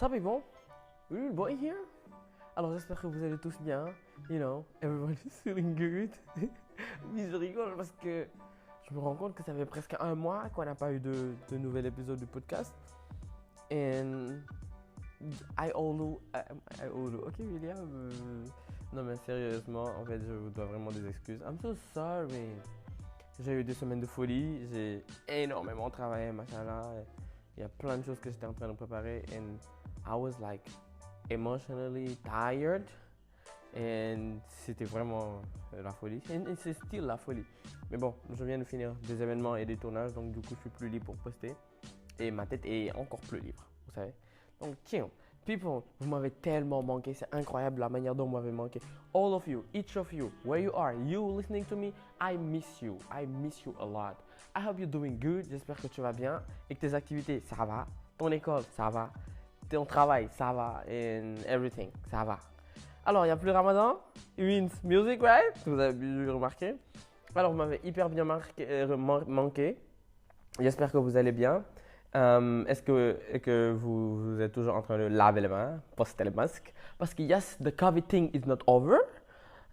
Ça va bon? Oui, boy here. Alors j'espère que vous allez tous bien. You know, everyone is feeling good. Mais je rigole parce que je me rends compte que ça fait presque un mois qu'on n'a pas eu de nouvel épisode du podcast. And I owe you. Ok William. Non mais sérieusement, en fait je vous dois vraiment des excuses. I'm so sorry. J'ai eu des semaines de folie. J'ai énormément travaillé, machallah. Il y a plein de choses que j'étais en train de préparer. And I was like emotionally tired. Et c'était vraiment la folie. Et c'est still la folie. Mais bon, je viens de finir des événements et des tournages. Donc du coup, je suis plus libre pour poster. Et ma tête est encore plus libre. Vous savez. Donc, tiens. People, vous m'avez tellement manqué. C'est incroyable la manière dont vous m'avez manqué. All of you, each of you, where you are, you listening to me, I miss you. I miss you a lot. I hope you're doing good. J'espère que tu vas bien et que tes activités, ça va. Ton école, ça va. Ton travail, ça va. And everything, ça va. Alors, il n'y a plus Ramadan. It means music, right? Vous avez dû remarquer. Alors, vous m'avez hyper bien manqué. J'espère que vous allez bien. Est-ce que vous êtes toujours en train de laver les mains, porter le masque? Parce que yes, the COVID thing is not over.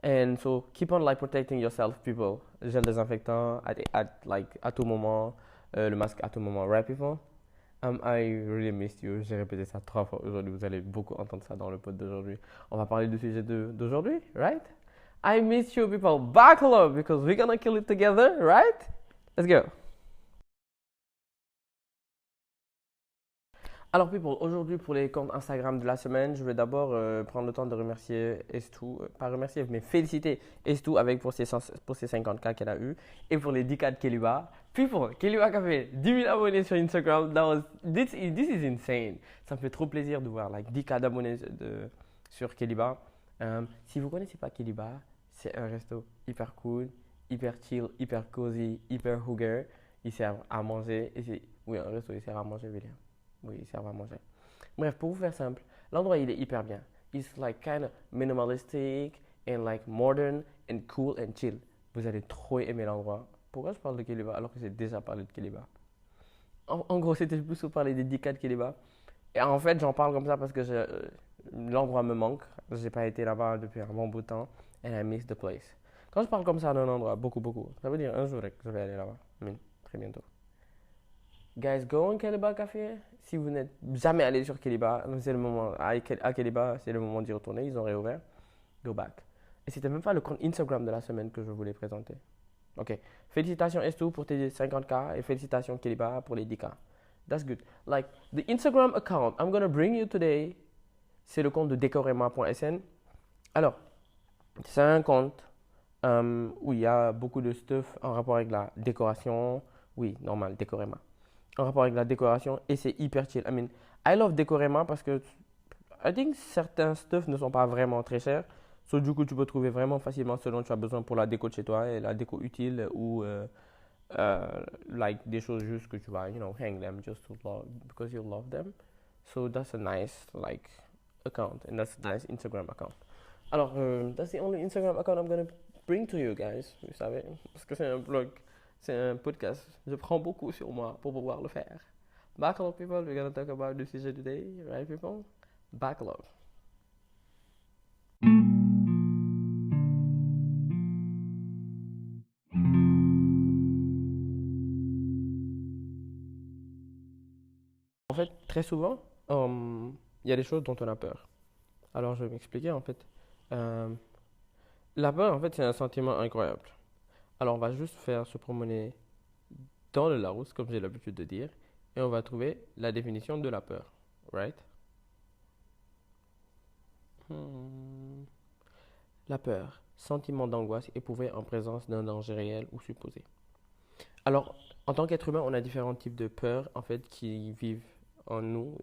And so keep on like protecting yourself, people. Gel désinfectant à tout moment, le masque à tout moment, right, people? I really missed you. J'ai répété ça 3 fois aujourd'hui. Vous allez beaucoup entendre ça dans le pod d'aujourd'hui. On va parler du sujet d'aujourd'hui, right? I miss you, people. Buckle up because we're gonna kill it together, right? Let's go. Alors, people, aujourd'hui pour les comptes Instagram de la semaine, je vais d'abord prendre le temps de remercier Estou, pas remercier, mais féliciter Estou avec pour ses 50K qu'elle a eu et pour les 10K de Keliba. People, Keliba qui a fait 10 000 abonnés sur Instagram, this is insane. Ça me fait trop plaisir de voir like 10K d'abonnés sur Keliba. Si vous ne connaissez pas Keliba, c'est un resto hyper cool, hyper chill, hyper cozy, hyper hugger. Ils servent à manger. Oui, un resto, ils servent à manger, William. Oui, ils servent à manger. Bref, pour vous faire simple, l'endroit il est hyper bien. It's like kind of minimalistic and like modern and cool and chill. Vous allez trop aimer l'endroit. Pourquoi je parle de Keliba alors que j'ai déjà parlé de Keliba? En gros, c'était plus pour parler des 10K de Keliba. Et en fait, j'en parle comme ça parce que l'endroit me manque. J'ai pas été là-bas depuis un bon bout de temps. And I miss the place. Quand je parle comme ça d'un endroit, beaucoup, ça veut dire un jour que je vais aller là-bas. Mais très bientôt. Guys, go on Keliba Café. Si vous n'êtes jamais allé sur Keliba, c'est le moment. À Keliba, c'est le moment d'y retourner. Ils ont réouvert. Go back. Et c'était même pas le compte Instagram de la semaine que je voulais présenter. Ok. Félicitations Estou pour tes 50K et félicitations Keliba pour les 10K. That's good. Like, the Instagram account I'm gonna bring you today, c'est le compte de decorema.sn. Alors, c'est un compte où il y a beaucoup de stuff en rapport avec la décoration. Oui, normal, Decorema. En rapport avec la décoration et c'est hyper chill. I mean, I love Decorema parce que I think certains stuff ne sont pas vraiment très chers. So, du coup, tu peux trouver vraiment facilement ce dont tu as besoin pour la déco de chez toi et la déco utile ou like des choses juste que tu vas, hang them just to love because you love them. So that's a nice like account and that's a nice Instagram account. Alors, that's the only Instagram account I'm gonna bring to you guys, vous savez, parce que c'est un blog, c'est un podcast. Je prends beaucoup sur moi pour pouvoir le faire. Backlog people, we're gonna talk about the sujet today, right people? Backlog. En fait, très souvent, il y a des choses dont on a peur. Alors, je vais m'expliquer en fait. Euh, la peur, en fait, c'est un sentiment incroyable. Alors, on va juste faire se promener dans le Larousse, comme j'ai l'habitude de dire, et on va trouver la définition de la peur. Right? Hmm. La peur, sentiment d'angoisse éprouvé en présence d'un danger réel ou supposé. Alors, en tant qu'être humain, on a différents types de peurs, en fait, qui vivent en nous,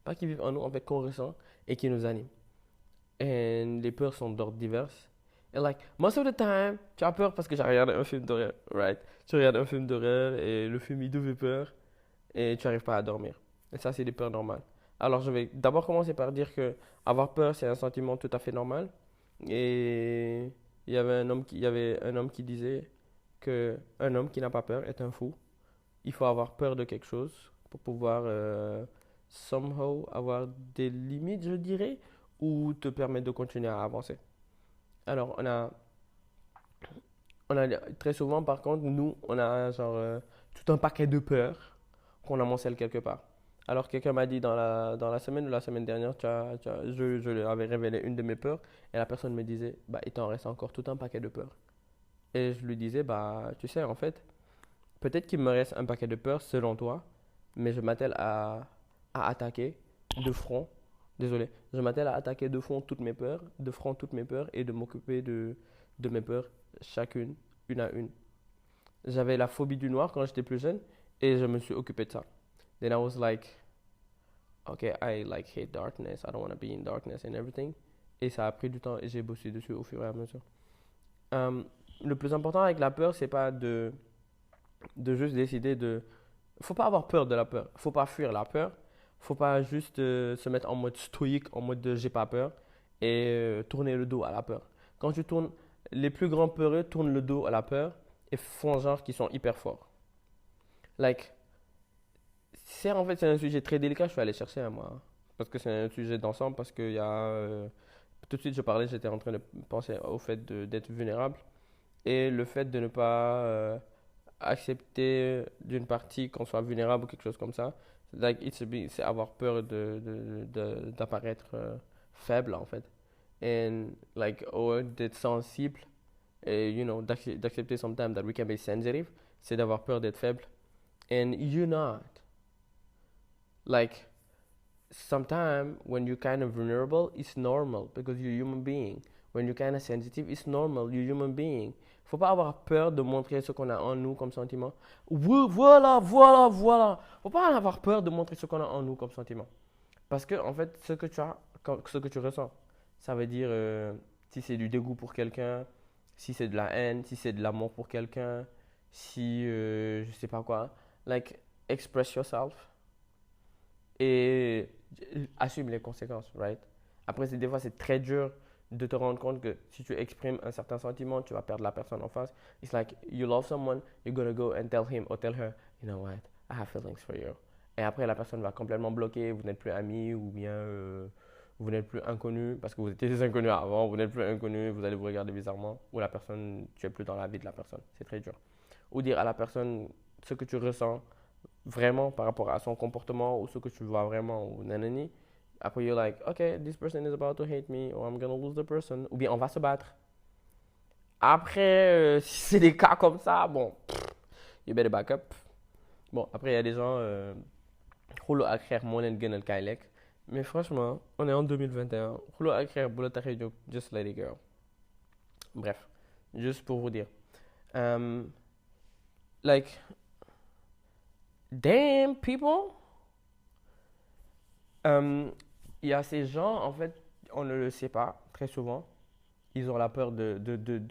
pas qui vivent en nous, en fait, qu'on ressent et qui nous animent. Et les peurs sont d'ordre divers. Et like, most of the time, tu as peur parce que j'ai regardé un film d'horreur, right? Tu regardes un film d'horreur et le film il te fait peur et tu n'arrives pas à dormir. Et ça, c'est des peurs normales. Alors, je vais d'abord commencer par dire que avoir peur, c'est un sentiment tout à fait normal. Et il y avait un homme qui disait que un homme qui n'a pas peur est un fou. Il faut avoir peur de quelque chose pour pouvoir somehow avoir des limites, je dirais, ou te permettre de continuer à avancer. Alors, on a très souvent, par contre, nous, on a genre tout un paquet de peurs qu'on amoncelle quelque part. Alors, quelqu'un m'a dit dans la semaine ou la semaine dernière, je lui avais révélé une de mes peurs et la personne me disait, bah, il t'en reste encore tout un paquet de peurs. Et je lui disais, bah, tu sais, en fait, peut-être qu'il me reste un paquet de peurs selon toi, mais je m'attelle à attaquer de front. Désolé, je m'attelle à attaquer de front toutes mes peurs, de front toutes mes peurs et de m'occuper de mes peurs chacune, une à une. J'avais la phobie du noir quand j'étais plus jeune et je me suis occupé de ça. Then I was like, okay, I like hate darkness, I don't want to be in darkness and everything. Et ça a pris du temps et j'ai bossé dessus au fur et à mesure. Euh, le plus important avec la peur, c'est pas de juste décider de. Faut pas avoir peur de la peur. Faut pas fuir la peur. Faut pas juste se mettre en mode stoïque, en mode de j'ai pas peur et tourner le dos à la peur. Quand tu tournes, les plus grands peureux tournent le dos à la peur et font genre qu'ils sont hyper forts. Like, c'est en fait c'est un sujet très délicat. Je suis allé chercher moi parce que c'est un sujet d'ensemble parce qu'il y a tout de suite je parlais, j'étais en train de penser au fait d'être vulnérable et le fait de ne pas accepter d'une partie qu'on soit vulnérable ou quelque chose comme ça. Like, c'est avoir peur d'apparaître faible en fait. And like, or d'être sensible et, d'accepter sometimes that we can be sensitive, c'est d'avoir peur d'être faible. And you're not. Like, sometimes when you're kind of vulnerable, it's normal because you're a human being. When you're kind of sensitive, it's normal, you're a human being. Faut pas avoir peur de montrer ce qu'on a en nous comme sentiment. Voilà, voilà, voilà. Faut pas avoir peur de montrer ce qu'on a en nous comme sentiment. Parce que, en fait, ce que tu ressens, ça veut dire si c'est du dégoût pour quelqu'un, si c'est de la haine, si c'est de l'amour pour quelqu'un, si je sais pas quoi. Like, express yourself et assume les conséquences, right? Après, des fois, c'est très dur de te rendre compte que si tu exprimes un certain sentiment, tu vas perdre la personne en face. It's like you love someone, you're gonna go and tell him or tell her, you know what, I have feelings for you. Et après, la personne va complètement bloquer, vous n'êtes plus amis ou bien vous n'êtes plus inconnus parce que vous étiez des inconnus avant, vous n'êtes plus inconnus, vous allez vous regarder bizarrement ou la personne, tu es plus dans la vie de la personne. C'est très dur. Ou dire à la personne ce que tu ressens vraiment par rapport à son comportement ou ce que tu vois vraiment ou nanani. Après, you're like, okay, this person is about to hate me or I'm gonna lose the person. Ou bien on va se battre. Après, si c'est des cas comme ça, bon, you better back up. Bon, après, il y a des gens, xulo ak xeex moo leen gënal kaay lekk. Mais franchement, on est en 2021. Xulo ak xeex bu la taxee jóg, just let it go. Bref, juste pour vous dire. Um, like, damn people. Il y a ces gens, en fait, on ne le sait pas très souvent. Ils ont la peur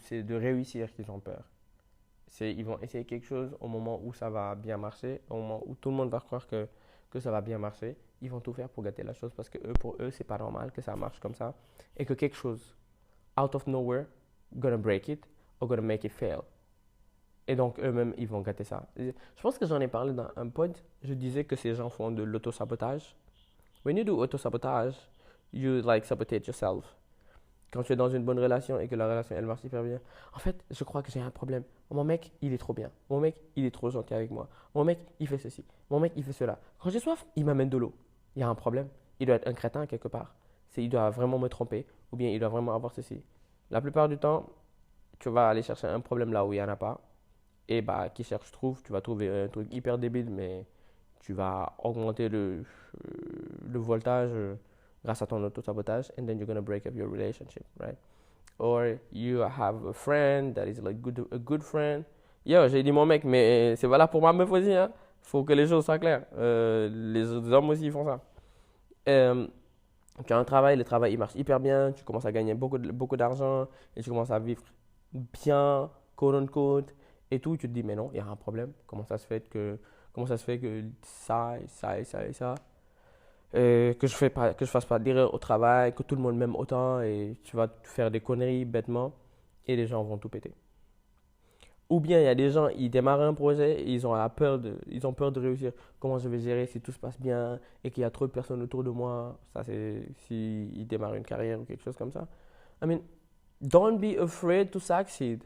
c'est de réussir qu'ils ont peur. Ils vont essayer quelque chose au moment où ça va bien marcher, au moment où tout le monde va croire que ça va bien marcher. Ils vont tout faire pour gâter la chose parce que pour eux, c'est pas normal que ça marche comme ça. Et que quelque chose, out of nowhere, gonna break it or gonna make it fail. Et donc, eux-mêmes, ils vont gâter ça. Je pense que j'en ai parlé dans un pod. Je disais que ces gens font de l'auto-sabotage. When you do auto-sabotage, you like sabotage yourself. Quand tu es dans une bonne relation et que la relation, elle marche hyper bien. En fait, je crois que j'ai un problème. Mon mec, il est trop bien. Mon mec, il est trop gentil avec moi. Mon mec, il fait ceci. Mon mec, il fait cela. Quand j'ai soif, il m'amène de l'eau. Il y a un problème. Il doit être un crétin quelque part. Il doit vraiment me tromper ou bien il doit vraiment avoir ceci. La plupart du temps, tu vas aller chercher un problème là où il n'y en a pas. Et bah, qui cherche trouve. Tu vas trouver un truc hyper débile, mais tu vas augmenter le voltage grâce à ton auto-sabotage, and then you're gonna break up your relationship, right? Or you have a friend that is like a good friend. Yo, j'ai dit mon mec, mais c'est valable pour ma meuf aussi, hein. Faut que les choses soient claires. Les hommes aussi ils font ça. Tu as un travail, le travail il marche hyper bien, tu commences à gagner beaucoup d'argent et tu commences à vivre bien, quote unquote, et tout. Tu te dis, mais non, il y a un problème. Comment ça se fait que ça, et ça, et ça, et ça, que je fasse pas d'erreur au travail, que tout le monde m'aime autant et tu vas faire des conneries bêtement et les gens vont tout péter. Ou bien il y a des gens, ils démarrent un projet et ils ont peur de réussir. Comment je vais gérer si tout se passe bien et qu'il y a trop de personnes autour de moi. Ça, c'est s'ils démarrent une carrière ou quelque chose comme ça. I mean, don't be afraid to succeed.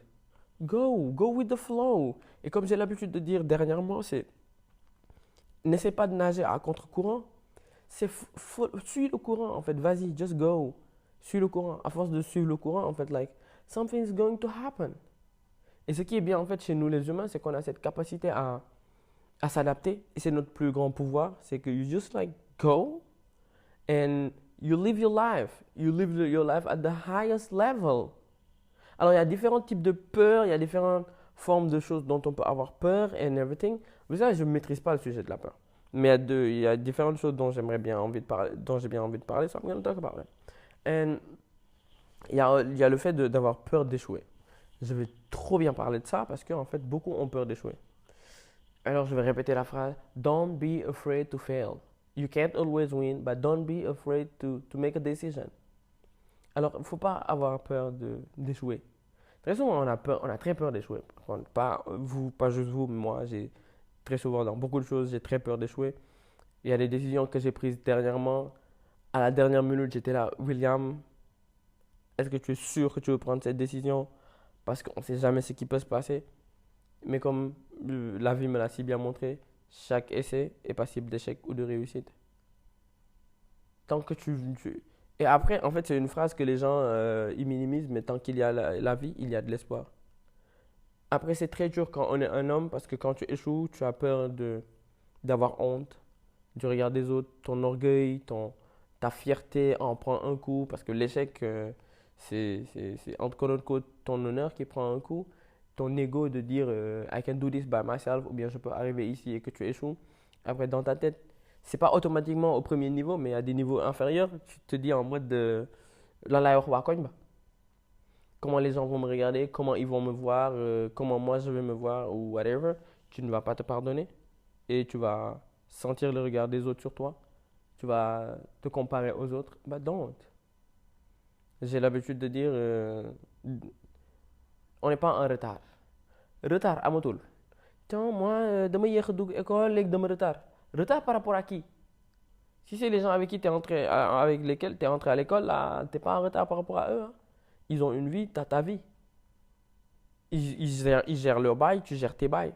Go with the flow. Et comme j'ai l'habitude de dire dernièrement, c'est n'essaie pas de nager à contre-courant. Suis le courant en fait. Vas-y, just go. Suis le courant. À force de suivre le courant, en fait, like, something's going to happen. Et ce qui est bien en fait chez nous les humains, c'est qu'on a cette capacité à s'adapter. Et c'est notre plus grand pouvoir. C'est que you just like go and you live your life. You live your life at the highest level. Alors il y a différents types de peur, il y a différentes formes de choses dont on peut avoir peur and everything. Mais ça, je ne maîtrise pas le sujet de la peur. Mais il y a différentes choses dont j'ai bien envie de parler, so I'm going to talk about it. And il y a le fait d'avoir peur d'échouer. Je vais trop bien parler de ça parce qu'en fait, beaucoup ont peur d'échouer. Alors, je vais répéter la phrase. Don't be afraid to fail. You can't always win, but don't be afraid to make a decision. Alors, il ne faut pas avoir peur d'échouer. Très souvent, on a très peur d'échouer. Pas juste vous, mais moi, j'ai très souvent dans beaucoup de choses, j'ai très peur d'échouer. Il y a des décisions que j'ai prises dernièrement. À la dernière minute, j'étais là, William, est-ce que tu es sûr que tu veux prendre cette décision? Parce qu'on ne sait jamais ce qui peut se passer. Mais comme la vie me l'a si bien montré, chaque essai est passible d'échec ou de réussite. Tant que Et après, en fait, c'est une phrase que les gens ils minimisent, mais tant qu'il y a la vie, il y a de l'espoir. Après, c'est très dur quand on est un homme parce que quand tu échoues, tu as peur d'avoir honte du regard des autres, ton orgueil, ta fierté en prend un coup parce que l'échec, c'est entre côte ton honneur qui prend un coup, ton ego de dire I can do this by myself ou bien je peux arriver ici et que tu échoues. Après, dans ta tête, c'est pas automatiquement au premier niveau, mais à des niveaux inférieurs, tu te dis en mode de lan laay wax waa koñ ba. Comment les gens vont me regarder, comment ils vont me voir, comment moi je vais me voir ou whatever. Tu ne vas pas te pardonner et tu vas sentir le regard des autres sur toi. Tu vas te comparer aux autres. Bah don't. J'ai l'habitude de dire on n'est pas en retard. Retard amatul. Tiens, moi, dama yéex a dugg école, léegi dama retard. Retard par rapport à qui? Si c'est les gens avec qui t'es entré, avec lesquels tu es entré à l'école, là, t'es pas en retard par rapport à eux. Hein. Ils ont une vie, tu as ta vie. Ils gèrent leur bail, tu gères tes bails.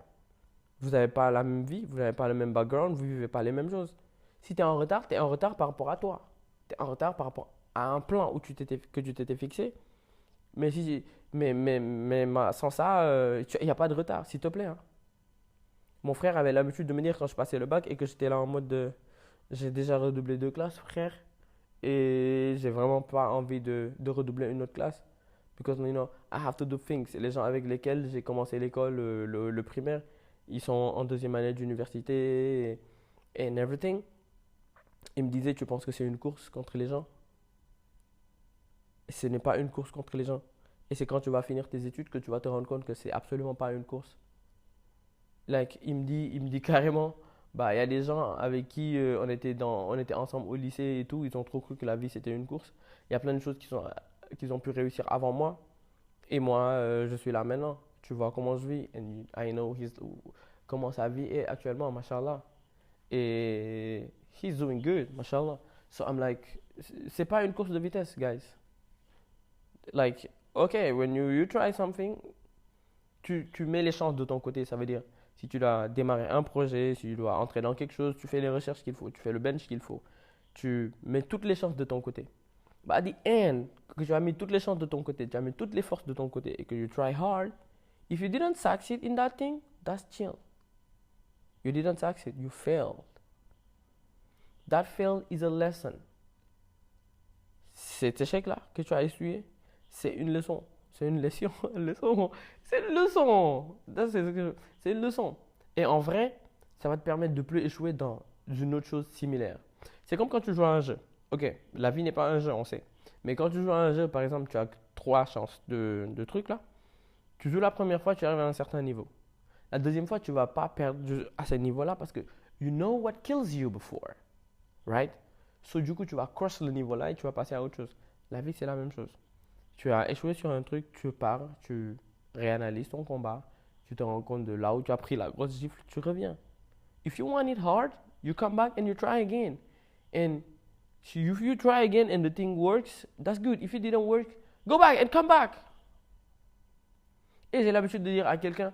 Vous n'avez pas la même vie, vous n'avez pas le même background, vous ne vivez pas les mêmes choses. Si tu es en retard par rapport à toi. Tu es en retard par rapport à un plan que tu t'étais fixé. Mais sans ça, il n'y a pas de retard, s'il te plaît. Hein. Mon frère avait l'habitude de me dire quand je passais le bac et que j'étais là en mode de j'ai déjà redoublé 2 classes, frère, et j'ai vraiment pas envie de redoubler une autre classe. Because, you know, I have to do things. Et les gens avec lesquels j'ai commencé l'école, le primaire, ils sont en deuxième année d'université and everything. Ils me disaient, tu penses que c'est une course contre les gens? Et ce n'est pas une course contre les gens. Et c'est quand tu vas finir tes études que tu vas te rendre compte que c'est absolument pas une course. Like, il me dit carrément, bah, il y a des gens avec qui on était ensemble au lycée et tout, ils ont trop cru que la vie c'était une course. Il y a plein de choses qu'ils ont pu réussir avant moi. Et moi, je suis là maintenant. Tu vois comment je vis. And I know comment sa vie est actuellement, mashallah. Et he's doing good, mashallah. So I'm like, c'est pas une course de vitesse, guys. Like, okay, when you try something, tu mets les chances de ton côté. Ça veut dire, si tu dois démarrer un projet, si tu dois entrer dans quelque chose, tu fais les recherches qu'il faut, tu fais le bench qu'il faut. Tu mets toutes les chances de ton côté. But at the end, que tu as mis toutes les chances de ton côté, tu as mis toutes les forces de ton côté et que you try hard, if you didn't succeed in that thing, that's chill. You didn't succeed, you failed. That fail is a lesson. Cet échec-là que tu as essuyé, c'est une leçon. C'est une leçon. C'est une leçon. C'est une leçon. Et en vrai, ça va te permettre de plus échouer dans une autre chose similaire. C'est comme quand tu joues à un jeu. Ok, la vie n'est pas un jeu, on sait. Mais quand tu joues à un jeu, par exemple, tu as 3 chances de trucs là. Tu joues la première fois, tu arrives à un certain niveau. La deuxième fois, tu ne vas pas perdre à ce niveau-là parce que you know what kills you before. Right? So, du coup, tu vas cross le niveau-là et tu vas passer à autre chose. La vie, c'est la même chose. Tu as échoué sur un truc, tu pars, tu réanalyses ton combat, tu te rends compte de là où tu as pris la grosse gifle, tu reviens. If you want it hard, you come back and you try again. And if you try again and the thing works, that's good. If it didn't work, go back and come back. Et j'ai l'habitude de dire à quelqu'un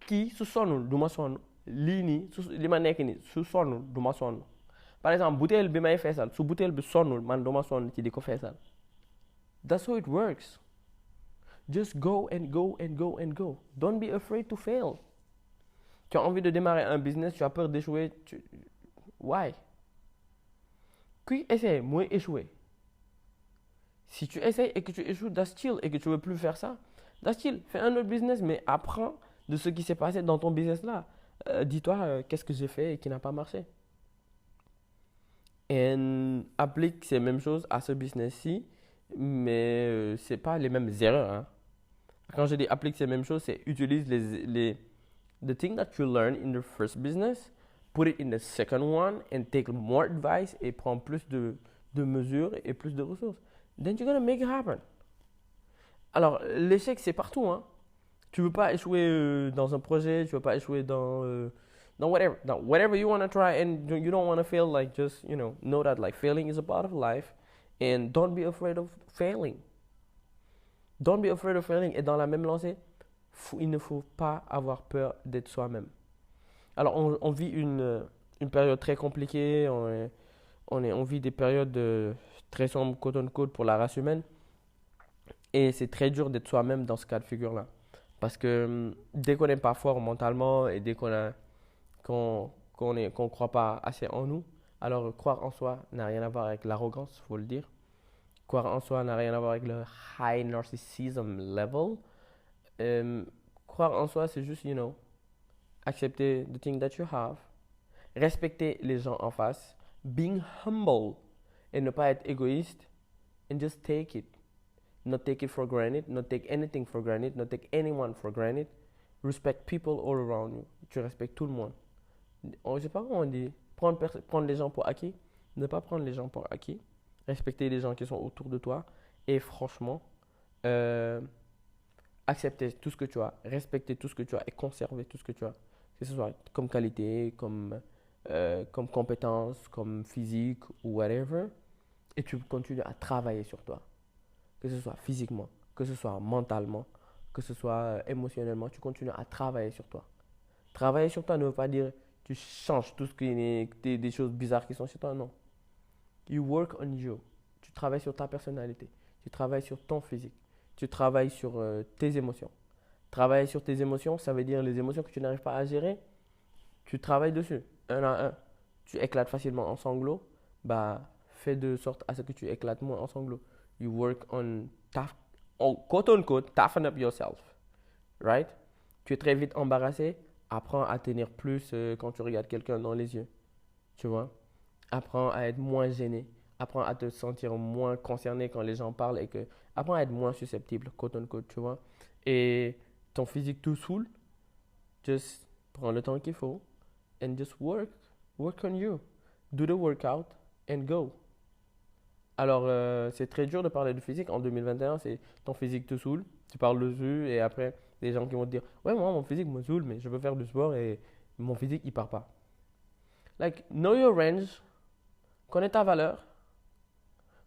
qui su sonul du ma sonn lii nii li ma nekk nii su sonnul du ma sonn. Par exemple butéel bi may feesal su butéel bi sonnul man du ma sonn ci di ko feesal. That's how it works. Just go and go and go and go. Don't be afraid to fail. Tu as envie de démarrer un business, tu as peur d'échouer. Why? Qui essaie, moi échouer. Si tu essaies et que tu échoues, that's chill, et que tu ne veux plus faire ça, that's chill. Fais un autre business, mais apprends de ce qui s'est passé dans ton business là. Dis-toi qu'est-ce que j'ai fait et qui n'a pas marché. Et applique ces mêmes choses à ce business-ci, mais ce n'est pas les mêmes erreurs. Hein. Quand je dis applique ces mêmes choses, c'est utilise the thing that you learn in the first business, put it in the second one and take more advice et prends plus de mesures et plus de ressources. Then you're gonna make it happen. Alors, l'échec, c'est partout. Hein. Tu veux pas échouer dans un projet, tu veux pas échouer dans whatever. Dans whatever you want to try and you don't want to fail, like just, know that like failing is a part of life and don't be afraid of failing. Don't be afraid of failing. Et dans la même lancée, il ne faut pas avoir peur d'être soi-même. Alors, on vit une période très compliquée, on vit des périodes très sombres, quote unquote, pour la race humaine. Et c'est très dur d'être soi-même dans ce cas de figure-là. Parce que dès qu'on n'est pas fort mentalement et dès qu'on ne croit pas assez en nous, alors croire en soi n'a rien à voir avec l'arrogance, il faut le dire. Croire en soi n'a rien à voir avec le high narcissism level. Croire en soi, c'est juste, accepter the thing that you have, respecter les gens en face, being humble et ne pas être égoïste, and just take it. Not take it for granted, not take anything for granted, not take anyone for granted. Respect people all around you. Tu respectes tout le monde. Je ne sais pas comment on dit. Prendre les gens pour acquis. Ne pas prendre les gens pour acquis. Respecter les gens qui sont autour de toi. Et franchement, accepter tout ce que tu as, respecter tout ce que tu as et conserver tout ce que tu as. Que ce soit comme qualité, comme compétence, comme physique ou whatever. Et tu continues à travailler sur toi. Que ce soit physiquement, que ce soit mentalement, que ce soit émotionnellement, tu continues à travailler sur toi. Travailler sur toi ne veut pas dire tu changes tout ce qui est des choses bizarres qui sont chez toi, non. You work on you. Tu travailles sur ta personnalité, tu travailles sur ton physique, tu travailles sur tes émotions. Travailler sur tes émotions, ça veut dire les émotions que tu n'arrives pas à gérer, tu travailles dessus, un à un. Tu éclates facilement en sanglots, fais de sorte à ce que tu éclates moins en sanglots. You work on quote unquote, toughen up yourself. Right? Tu es très vite embarrassé. Apprends à tenir plus quand tu regardes quelqu'un dans les yeux. Tu vois? Apprends à être moins gêné. Apprends à te sentir moins concerné quand les gens parlent apprends à être moins susceptible, quote unquote, tu vois? Et ton physique tout saoule. Just prends le temps qu'il faut and just work on you. Do the workout and go. Alors, c'est très dur de parler de physique. En 2021, c'est ton physique te saoule. Tu parles dessus et après, des gens qui vont te dire « Ouais, moi, mon physique me saoule, mais je veux faire du sport et mon physique, il part pas. » Like, know your range. Connais ta valeur.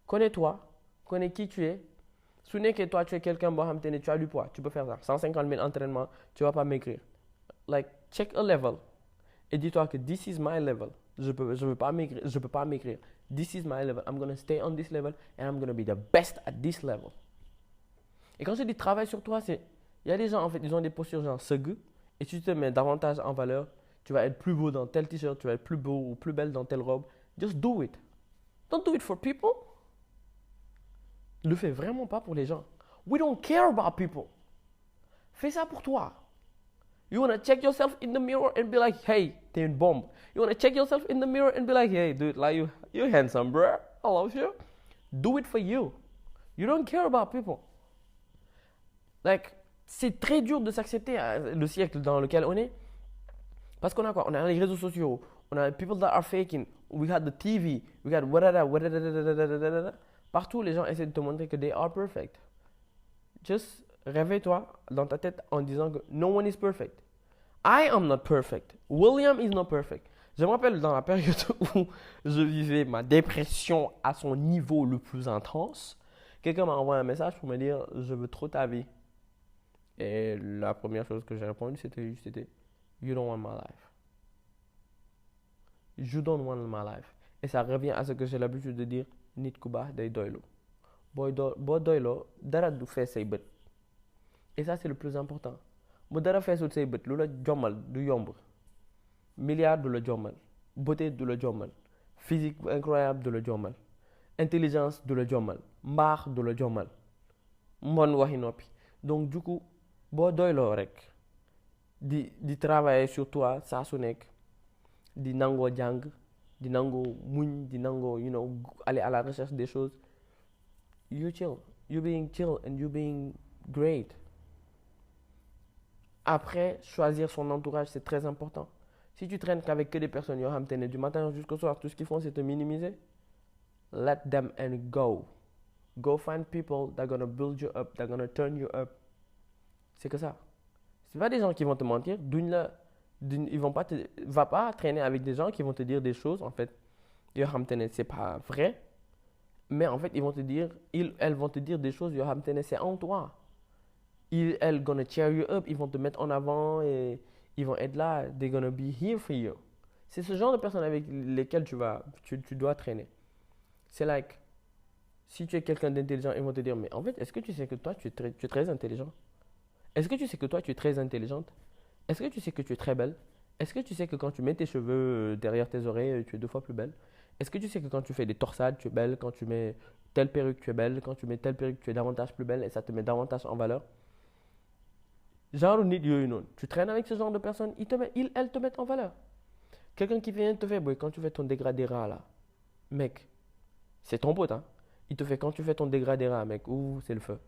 Connais-toi. Connais qui tu es. Souviens que toi, tu es quelqu'un, tu as du poids. Tu peux faire ça. 150 000 entraînements, tu ne vas pas maigrir. Like, check a level. Et dis-toi que this is my level. Je peux pas maigrir. This is my level. I'm going to stay on this level and I'm going to be the best at this level. Et quand je dis travail sur toi, il y a des gens, en fait, ils ont des postures genre segu et tu te mets davantage en valeur. Tu vas être plus beau dans tel t-shirt, tu vas être plus beau ou plus belle dans telle robe. Just do it. Don't do it for people. Ne le fais vraiment pas pour les gens. We don't care about people. Fais ça pour toi. You want to check yourself in the mirror and be like, hey, t'es une bombe. You want to check yourself in the mirror and be like, hey, dude, like you're handsome, bro. I love you. Do it for you. You don't care about people. Like, c'est très dur de s'accepter le siècle dans lequel on est. Parce qu'on a quoi? On a les réseaux sociaux. On a people that are faking. We got the TV. We got whatever. Partout, les gens essaient de te montrer que they are perfect. Just réveille-toi dans ta tête en disant que no one is perfect. I am not perfect. William is not perfect. Je me rappelle dans la période où je vivais ma dépression à son niveau le plus intense, quelqu'un m'a envoyé un message pour me dire je veux trop ta vie. Et la première chose que j'ai répondu c'était You don't want my life. You don't want my life. Et ça revient à ce que j'ai l'habitude de dire nit ku baax day doylu. Boo doyloo dara du fees say bët. Et ça c'est le plus important. Bu dara feesul say bët lu la jommal du yomb. Milliard du la jommal. Beauté du la jommal. Physique incroyable du la jommal. Intelligence du la jommal. Mbaax du la jommal. Mbon waxi noppi. Donc du coup boo doyloo rek di travailler sur toi saa su nekk di nangoo jàng di nangoo muñ di nangoo aller à la recherche des choses you chill you being chill and you being great. Après choisir son entourage c'est très important. Si tu traînes qu'avec que des personnes yoo xam te ne du matin jusqu'au soir tout ce qu'ils font c'est te minimiser, let them and go find people that gonna build you up, that gonna turn you up. C'est que ça. C'est pas des gens qui vont te mentir. Va pas traîner avec des gens qui vont te dire des choses en fait. C'est pas vrai. Mais en fait, elles vont te dire des choses. C'est en toi. Elles gonna cheer you up. Ils vont te mettre en avant et ils vont être là. They're gonna be here for you. C'est ce genre de personnes avec lesquelles tu dois traîner. C'est like, si tu es quelqu'un d'intelligent, ils vont te dire, mais en fait, est-ce que tu sais que toi, tu es très intelligent? Est-ce que tu sais que toi, tu es très intelligente? Est-ce que tu sais que tu es très belle? Est-ce que tu sais que quand tu mets tes cheveux derrière tes oreilles, tu es 2 fois plus belle? Est-ce que tu sais que quand tu fais des torsades, tu es belle? Quand tu mets telle perruque, tu es belle? Quand tu mets telle perruque, tu es davantage plus belle et ça te met davantage en valeur? Genre, tu traînes avec ce genre de personnes, elles te mettent en valeur. Quelqu'un qui vient te faire, quand tu fais ton dégradé ras là, mec, c'est ton pote, hein? Il te fait quand tu fais ton dégradé ras, mec, ouh, c'est le feu.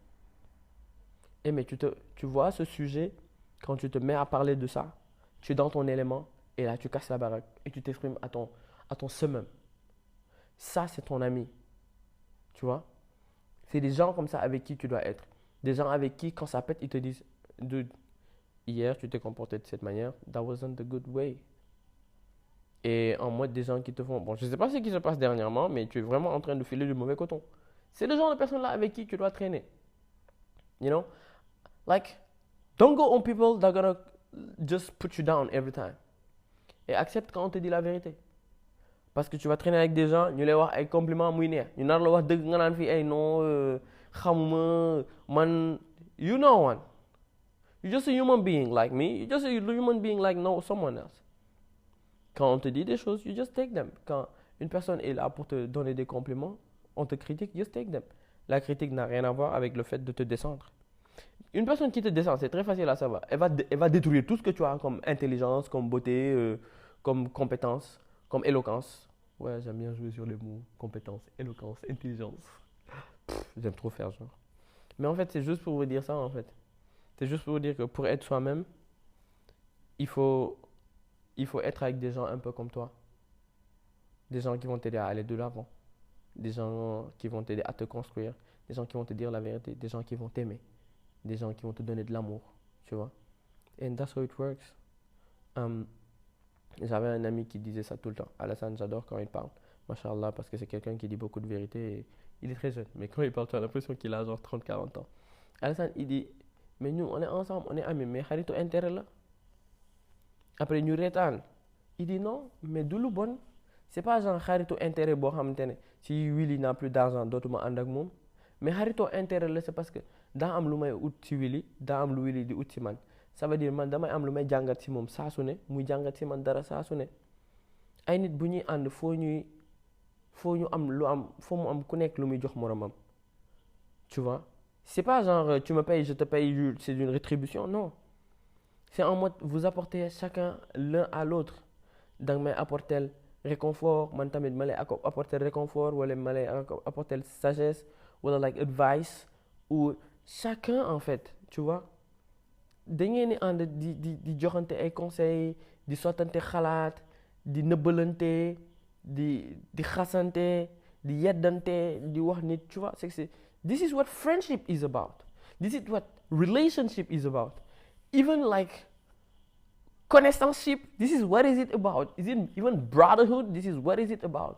Eh mais tu vois ce sujet, quand tu te mets à parler de ça, tu es dans ton élément et là tu casses la baraque et tu t'exprimes à ton summum. Ça c'est ton ami. Tu vois? C'est des gens comme ça avec qui tu dois être. Des gens avec qui quand ça pète, ils te disent Dude, hier tu t'es comporté de cette manière, that wasn't the good way. Et en mode des gens qui te font, bon je sais pas ce qui se passe dernièrement, mais tu es vraiment en train de filer du mauvais coton. C'est le genre de personnes là avec qui tu dois traîner. You know? Like, don't go on people that are gonna just put you down every time. Et accepte quand on te dit la vérité. Parce que tu vas traîner avec des gens, ñu lay wax ay compliments muy neex. ñu nar la wax dëgg nga naan fii ay non xamuma man. You know one. You're just a human being like me. You're just a human being like someone else. Quand on te dit des choses, you just take them. Quand une personne est là pour te donner des compliments, on te critique, just take them. La critique n'a rien à voir avec le fait de te descendre. Une personne qui te descend, c'est très facile à savoir. Elle va détruire tout ce que tu as comme intelligence, comme beauté, comme compétence, comme éloquence. Ouais, j'aime bien jouer sur les mots. Compétence, éloquence, intelligence. J'aime trop faire genre. Mais en fait, c'est juste pour vous dire ça en fait. C'est juste pour vous dire que pour être soi-même, il faut être avec des gens un peu comme toi. Des gens qui vont t'aider à aller de l'avant. Des gens qui vont t'aider à te construire. Des gens qui vont te dire la vérité. Des gens qui vont t'aimer. Des gens qui vont te donner de l'amour, tu vois. And that's how it works. J'avais un ami qui disait ça tout le temps. Alassane, j'adore quand il parle. Machallah, parce que c'est quelqu'un qui dit beaucoup de vérité. Et il est très jeune, mais quand il parle, tu as l'impression qu'il a genre 30-40 ans. Alassane, il dit, mais nous, on est ensemble, on est amis, mais xaritu intérêt là. Après, ñu reetaan. Il dit non, mais du lu bon. C'est pas genre xaritu intérêt boo xamante ne si Willy n'a plus d'argent dootuma ànd ak moom. Mais xaritu intérêt la c'est parce que daa am lu may ut ci Willy daa am lu Willy di ut ci man. Ça veut dire man damay am lu may jàngat ci moom saa su ne muy jàngat ci man dara saa su ne. Ay nit bu ñuy ànd foo mu am ku nekk lu muy jox moromam. Tu vois? C'est pas genre tu me payes, je te paye, c'est une rétribution, non. C'est en mode vous apportez chacun l'un à l'autre. Donc may apporter réconfort, man tamit ma lay apporter réconfort wala ma lay apporter sagesse wala like advice ou chacun en fait, tu vois. Da ngeen di ànd di joxante ay conseils, di sottante xalaat, di nëbbalante, di xasante, di yeddante, di wax nit, tu vois. This is what friendship is about. This is what relationship is about. Even like Connaissanceship, this is what is it about? Is it even brotherhood? This is what is it about?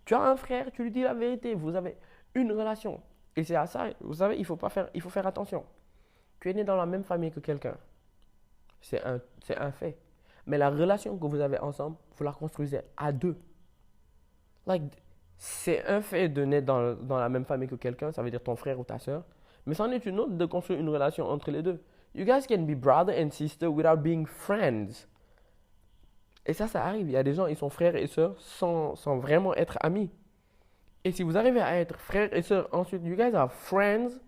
Tu as un frère, tu lui dis la vérité, vous avez une relation. Et c'est à ça, vous savez, il faut faire attention. Tu es né dans la même famille que quelqu'un. C'est un fait. Mais la relation que vous avez ensemble, vous la construisez à deux. Like, c'est un fait de naître dans la même famille que quelqu'un, ça veut dire ton frère ou ta soeur. Mais c'en est une autre de construire une relation entre les deux. You guys can be brother and sister without being friends. Et ça arrive. Il y a des gens, ils sont frères et sœurs sans vraiment être amis. Et si vous arrivez à être frères et sœurs, ensuite, you guys are friends,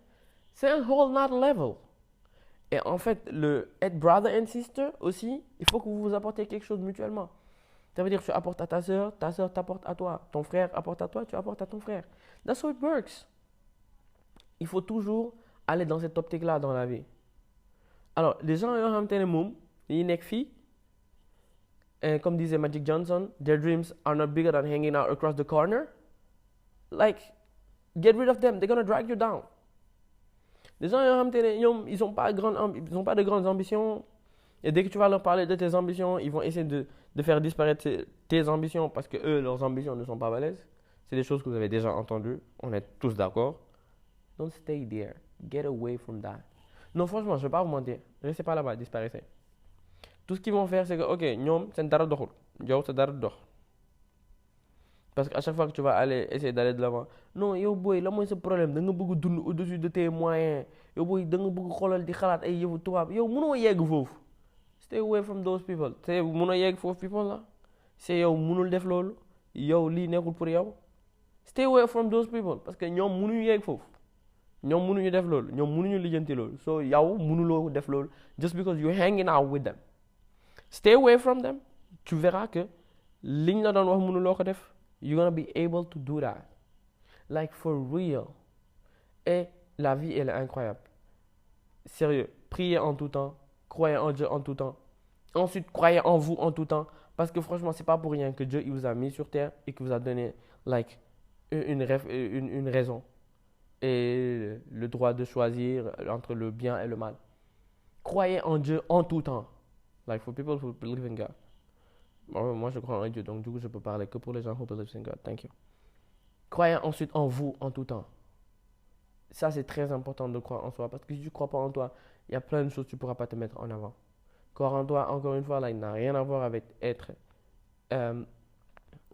c'est un whole nother level. Et en fait, être brother and sister aussi, il faut que vous vous apportez quelque chose mutuellement. Ça veut dire que tu apportes à ta sœur t'apporte à toi. Ton frère apporte à toi, tu apportes à ton frère. That's how it works. Il faut toujours aller dans cette optique-là dans la vie. Alors, les gens qui ont un moum, ils sont filles, et comme disait Magic Johnson, their dreams are not bigger than hanging out across the corner. Like, get rid of them, they're gonna drag you down. Les gens ils n'ont pas de grandes ambitions. Et dès que tu vas leur parler de tes ambitions, ils vont essayer de faire disparaître tes ambitions parce que eux, leurs ambitions ne sont pas balèzes. C'est des choses que vous avez déjà entendues. On est tous d'accord. Don't stay there. Get away from that. Non, franchement, je ne vais pas vous mentir. Restez pas là-bas, disparaissez. Tout ce qu'ils vont faire, c'est que, ok, ñoom c'est dara doxul. Yow sa dara dox. Parce qu'à chaque fois que tu vas essayer d'aller de l'avant, non, yow boy, là mooy ce problème, da nga bëgg dund au-dessus de tes moyens. Yow boy, da nga bëgg xoolal di xalaat ay yëfu tubaab. Yow mënoo yegg foofu. Stay away from those people. Te mënoo yegg foofu people la. C'est yow mënul def loolu. Yow lii nekkul pour yow. Stay away from those people. Parce que ñoom mënuñu yegg foofu. ñoom mënuñu def loolu. ñoom mënuñu lijjanti loolu. So yow mënuloo def loolu. Just because you're hanging out with them. Stay away from them. Tu verras que liñ la doon wax mënuloo ko def. You're gonna be able to do that. Like for real. Et la vie, elle est incroyable. Sérieux. Priez en tout temps. Croyez en Dieu en tout temps. Ensuite, croyez en vous en tout temps. Parce que franchement, c'est pas pour rien que Dieu il vous a mis sur terre et qu'il vous a donné like, une raison. Et le droit de choisir entre le bien et le mal. Croyez en Dieu en tout temps. Like for people who believe in God. Moi, je crois en Dieu, donc du coup, je peux parler que pour les gens who believe in God. Thank you. Croyez ensuite en vous en tout temps. Ça, c'est très important de croire en soi. Parce que si tu ne crois pas en toi, il y a plein de choses que tu ne pourras pas te mettre en avant. Croire en toi, encore une fois, là, il n'a rien à voir avec être,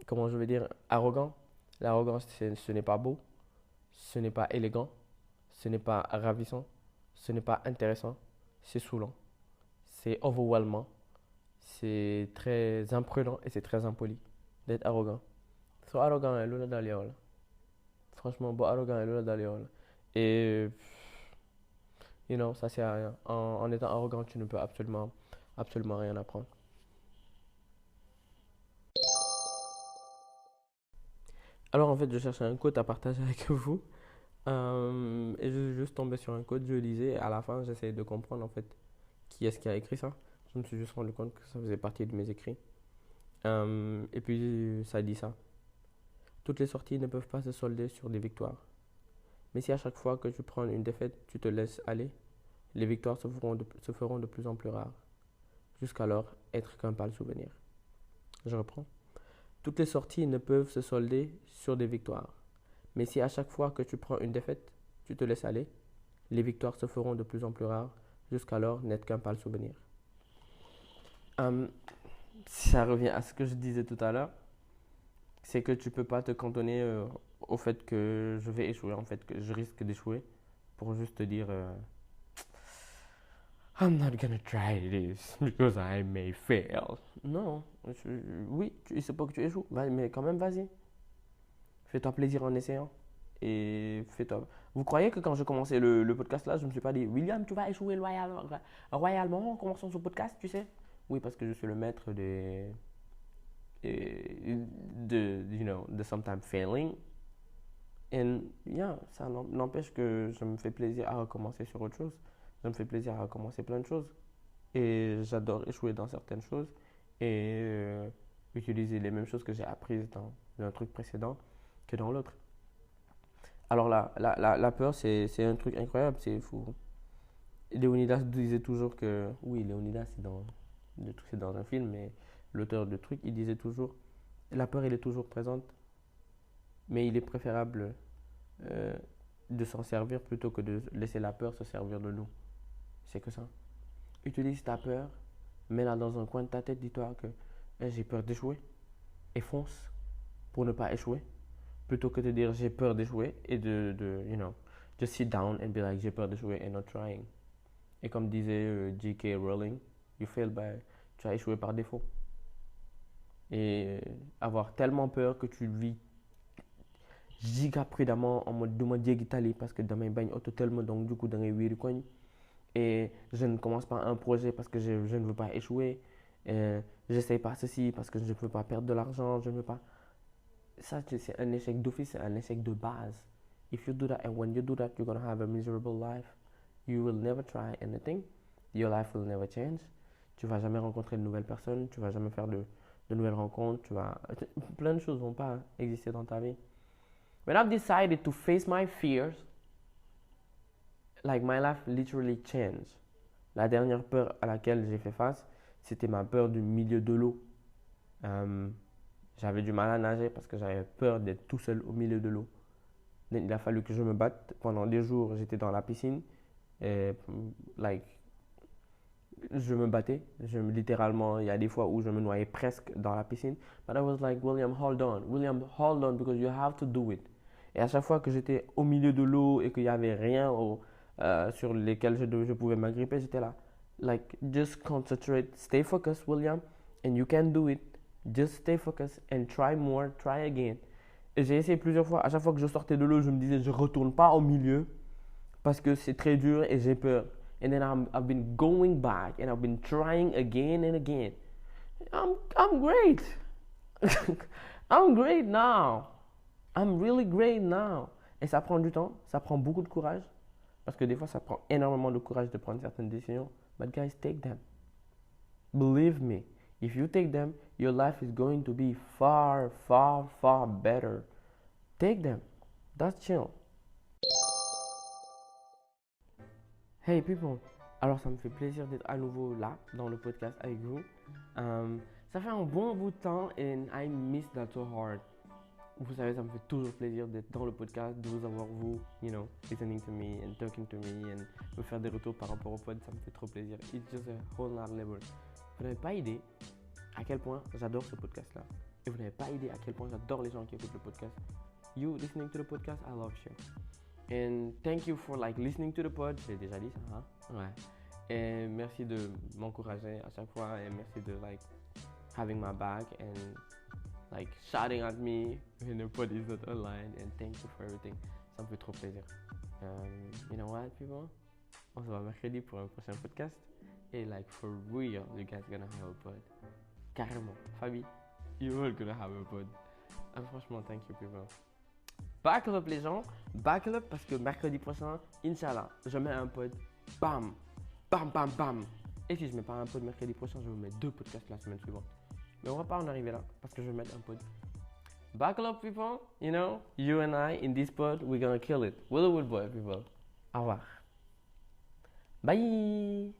comment je vais dire, arrogant. L'arrogance, ce n'est pas beau, ce n'est pas élégant, ce n'est pas ravissant, ce n'est pas intéressant, c'est saoulant, c'est overwhelmant. C'est très imprudent et c'est très impoli d'être arrogant. So arrogant est là dans les franchement, bon arrogant est là dans les et you know, ça sert à rien. En étant arrogant, tu ne peux absolument rien apprendre. Alors en fait, je cherchais un quote à partager avec vous et je suis juste tombé sur un quote, je lisais et à la fin, j'essayais de comprendre en fait qui est-ce qui a écrit ça. Je me suis juste rendu compte que ça faisait partie de mes écrits. Et puis, ça dit ça. Toutes les sorties ne peuvent pas se solder sur des victoires. Mais si à chaque fois que tu prends une défaite, tu te laisses aller, les victoires se feront de plus en plus rares, jusqu'alors être qu'un pâle souvenir. Je reprends. Toutes les sorties ne peuvent se solder sur des victoires. Mais si à chaque fois que tu prends une défaite, tu te laisses aller, les victoires se feront de plus en plus rares, jusqu'alors n'être qu'un pâle souvenir. Ça revient à ce que je disais tout à l'heure, c'est que tu peux pas te cantonner au fait que je vais échouer, en fait que je risque d'échouer, pour juste te dire I'm not gonna try this because I may fail. Non, oui, il se peut que tu échoues, mais quand même vas-y. Fais-toi plaisir en essayant. Et fais-toi. Vous croyez que quand j'ai commencé le podcast là, je me suis pas dit William, tu vas échouer royalement en commençant ce podcast, tu sais? Oui, parce que je suis le maître de sometimes failing. Et yeah, ça n'empêche que je me fais plaisir à recommencer sur autre chose. Ça me fait plaisir à recommencer plein de choses. Et j'adore échouer dans certaines choses et utiliser les mêmes choses que j'ai apprises dans un truc précédent que dans l'autre. Alors la peur, c'est un truc incroyable, c'est fou. Léonidas disait toujours que... Oui, Léonidas, c'est dans de truc, c'est dans un film, mais l'auteur de truc, il disait toujours, la peur, elle est toujours présente, mais il est préférable euh, de s'en servir plutôt que de laisser la peur se servir de nous. C'est que ça. Utilise ta peur, mets-la dans un coin de ta tête, dis-toi que j'ai peur d'échouer et fonce pour ne pas échouer. Plutôt que de dire j'ai peur d'échouer et just sit down and be like j'ai peur d'échouer and not trying. Et comme disait J.K. Rowling, tu as échoué par défaut. Et avoir tellement peur que tu vis giga prudemment en mode duma jéggi tali parce que damay bañ auto tellement donc du coup da ngay wéri koñ et je ne commence pas un projet parce que je ne veux pas échouer. J'essaie pas ceci parce que je ne veux pas perdre de l'argent, je ne veux pas. Ça, c'est un échec d'office, c'est un échec de base. If you do that, and when you do that, you're gonna have a miserable life. You will never try anything. Your life will never change. Tu vas jamais rencontrer de nouvelles personnes, tu vas jamais faire de nouvelles rencontres, plein de choses vont pas exister dans ta vie. When I've decided to face my fears, like my life literally changed. La dernière peur à laquelle j'ai fait face, c'était ma peur du milieu de l'eau. J'avais du mal à nager parce que j'avais peur d'être tout seul au milieu de l'eau. Il a fallu que je me batte. Pendant des jours, j'étais dans la piscine. Et, je me battais. Littéralement, il y a des fois où je me noyais presque dans la piscine. But I was like, William, hold on. William, hold on because you have to do it. Et à chaque fois que j'étais au milieu de l'eau et qu'il n'y avait rien sur lesquels je pouvais m'agripper, j'étais là. Like, just concentrate, stay focused, William, and you can do it. Just stay focused and try more, try again. Et j'ai essayé plusieurs fois. À chaque fois que je sortais de l'eau, je me disais, je ne retourne pas au milieu parce que c'est très dur et j'ai peur. And then I've been going back and I've been trying again and again. I'm great. I'm great now. I'm really great now. Et ça prend du temps, ça prend beaucoup de courage. Parce que des fois, ça prend énormément de courage de prendre certaines décisions. But guys, take them. Believe me. If you take them, your life is going to be far, far, far better. Take them. That's chill. Hey people. Alors ça me fait plaisir d'être à nouveau là dans le podcast avec vous. Ça fait un bon bout de temps and I miss that so hard. Vous savez, ça me fait toujours plaisir d'être dans le podcast, de vous avoir vous, listening to me and talking to me and me faire des retours par rapport au pod, ça me fait trop plaisir. It's just a whole nother level. Vous n'avez pas idée à quel point j'adore ce podcast-là. Et vous n'avez pas idée à quel point j'adore les gens qui écoutent le podcast. You listening to the podcast, I love you. And thank you for listening to the pod. J'ai déjà dit ça, hein? Ouais. Et merci de m'encourager à chaque fois et merci de having my back and shouting at me when the pod is not online. And thank you for everything. Ça me fait trop plaisir. You know what, people? On se voit mercredi pour un prochain podcast. Et for real, you guys gonna have a pod. Carrément. Fabi, you all gonna have a pod. And franchement, thank you, people. Buckle up les gens, buckle up parce que mercredi prochain, Inch'Allah, je mets un pod, bam, bam, bam, bam. Et si je mets pas un pod mercredi prochain, je vais mettre 2 podcasts la semaine suivante. Mais on va pas en arriver là parce que je vais mettre un pod. Buckle up people, you and I in this pod, we're gonna kill it. Willowwood boy people. Au revoir. Bye.